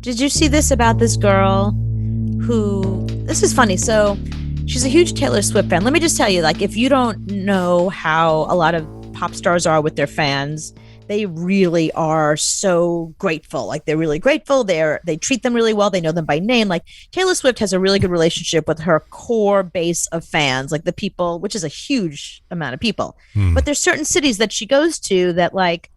Did you see this about this girl who, this is funny. So she's a huge Taylor Swift fan. Let me just tell you, like, if you don't know how a lot of pop stars are with their fans, they really are so grateful. Like, they're really grateful. They treat them really well. They know them by name. Like, Taylor Swift has a really good relationship with her core base of fans, like the people, which is a huge amount of people. But there's certain cities that she goes to that, like,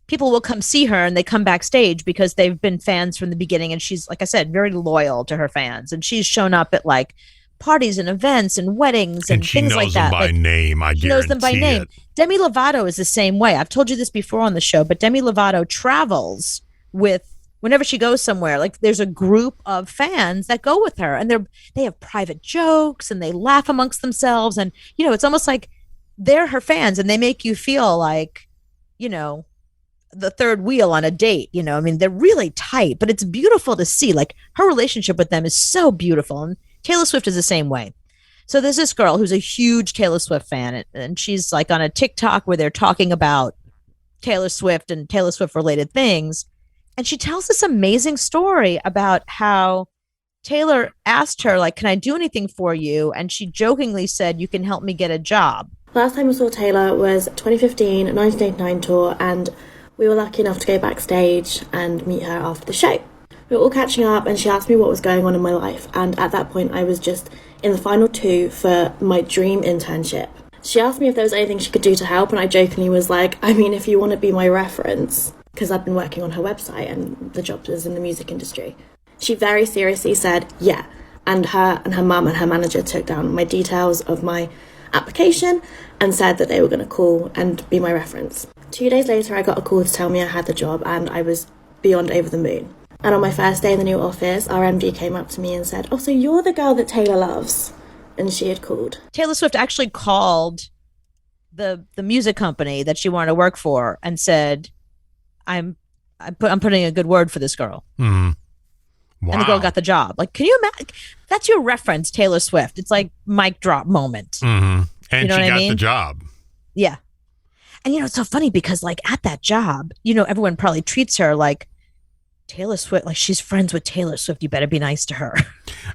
people will come see her and they come backstage because they've been fans from the beginning. And she's, like I said, very loyal to her fans. And she's shown up at, like, parties and events and weddings and things like that. And she knows them by name, I guarantee. She knows them by name. Demi Lovato is the same way. I've told you this before on the show, but Demi Lovato travels with, whenever she goes somewhere, like, there's a group of fans that go with her, and they have private jokes and they laugh amongst themselves. And, you know, it's almost like they're her fans and they make you feel like, you know, the third wheel on a date. You know, I mean, they're really tight, but it's beautiful to see. Like, her relationship with them is so beautiful. And Taylor Swift is the same way. So there's this girl who's a huge Taylor Swift fan, and she's, like, on a TikTok where they're talking about Taylor Swift and Taylor Swift related things. And she tells this amazing story about how Taylor asked her, like, can I do anything for you? And she jokingly said, you can help me get a job. Last time I saw Taylor was 2015 1989 tour, and we were lucky enough to go backstage and meet her after the show. We were all catching up and she asked me what was going on in my life, and at that point I was just in the final two for my dream internship. She asked me if there was anything she could do to help, and I jokingly was like, I mean, if you want to be my reference, because I've been working on her website and the job is in the music industry. She very seriously said, yeah, and her mum and her manager took down my details of my application and said that they were going to call and be my reference. 2 days later, I got a call to tell me I had the job, and I was beyond over the moon. And on my first day in the new office, our MD came up to me and said, oh, so you're the girl that Taylor loves. And she had called. Taylor Swift actually called the music company that she wanted to work for and said, I'm putting a good word for this girl. Mm. Wow. And the girl got the job. Like, can you imagine? That's your reference, Taylor Swift. It's like mic drop moment. Mm-hmm. And you know she got the job. Yeah. And, you know, it's so funny because, like, at that job, you know, everyone probably treats her like Taylor Swift, like, she's friends with Taylor Swift. You better be nice to her.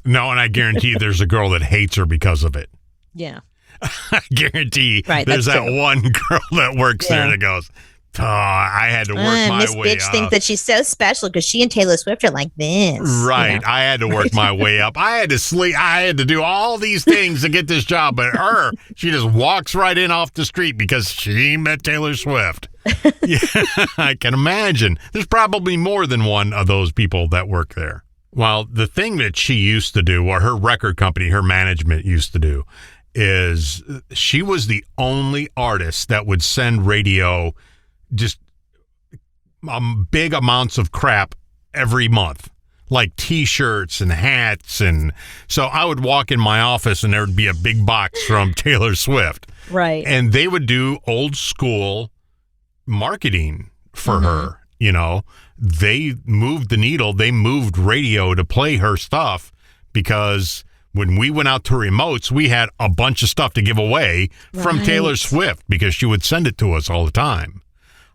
No, and I guarantee there's a girl that hates her because of it. Yeah. I guarantee right, there's that one girl that works there that goes, oh, I had to work my Miss way Bitch up. thinks that she's so special because she and Taylor Swift are like this. Right. You know? I had to work my way up. I had to sleep. I had to do all these things to get this job. But her, she just walks right in off the street because she met Taylor Swift. Yeah, I can imagine. There's probably more than one of those people that work there. Well, the thing that she used to do, or her record company, her management used to do, is she was the only artist that would send radio just big amounts of crap every month, like T-shirts and hats. And so I would walk in my office and there would be a big box from Taylor Swift. Right. And they would do old school marketing for her. You know, they moved the needle. They moved radio to play her stuff because when we went out to remotes, we had a bunch of stuff to give away from Taylor Swift because she would send it to us all the time.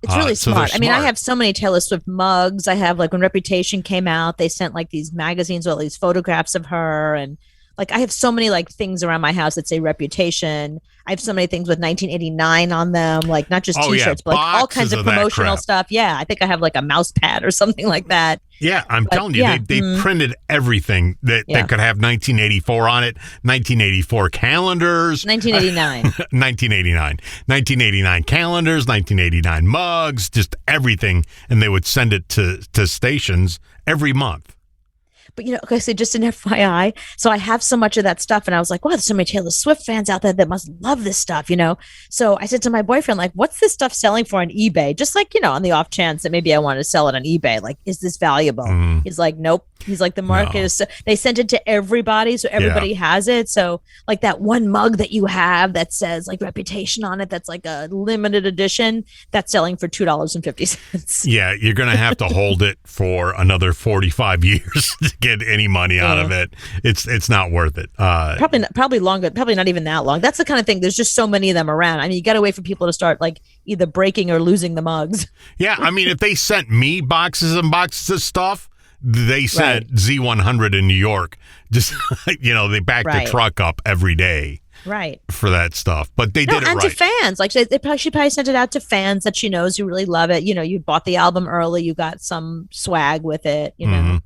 It's really so smart. I mean, I smart. have so many Taylor Swift mugs. I have, like, when Reputation came out, they sent, like, these magazines with all these photographs of her. And, like, I have so many, like, things around my house that say Reputation. I have so many things with 1989 on them, like, not just T-shirts, but, like, all kinds of promotional stuff. Yeah, I think I have, like, a mouse pad or something like that. Yeah, I'm telling you, they printed everything that could have 1984 on it. 1984 calendars. 1989. 1989 calendars, 1989 mugs, just everything. And they would send it to stations every month. But, you know, okay, so just an FYI. So I have so much of that stuff. And I was like, wow, there's so many Taylor Swift fans out there that must love this stuff, you know? So I said to my boyfriend, like, what's this stuff selling for on eBay? Just, like, you know, on the off chance that maybe I want to sell it on eBay. Like, is this valuable? He's like, nope. He's like, the market is, they sent it to everybody. So everybody has it. So, like, that one mug that you have that says, like, Reputation on it, that's like a limited edition, that's selling for $2.50. Yeah, you're going to have to hold it for another 45 years to get any money out of it. It's not worth it. Probably longer, probably not even that long. That's the kind of thing. There's just so many of them around. I mean, you got to wait for people to start, like, either breaking or losing the mugs. Yeah, I mean, if they sent me boxes and boxes of stuff, they sent Z100 in New York. Just, they backed the truck up every day. Right. For that stuff. But they did it and right. to fans. Like she probably sent it out to fans that she knows who really love it. You bought the album early, you got some swag with it, know.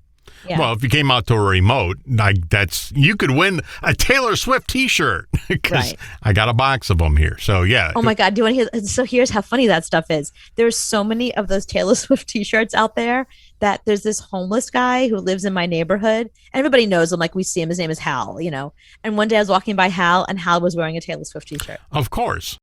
Yeah. Well, if you came out to a remote, you could win a Taylor Swift T-shirt because I got a box of them here. So yeah. Oh my God! Do you want to hear? So here's how funny that stuff is. There's so many of those Taylor Swift T-shirts out there that there's this homeless guy who lives in my neighborhood. And everybody knows him. Like we see him. His name is Hal. And one day I was walking by Hal, and Hal was wearing a Taylor Swift T-shirt. Of course.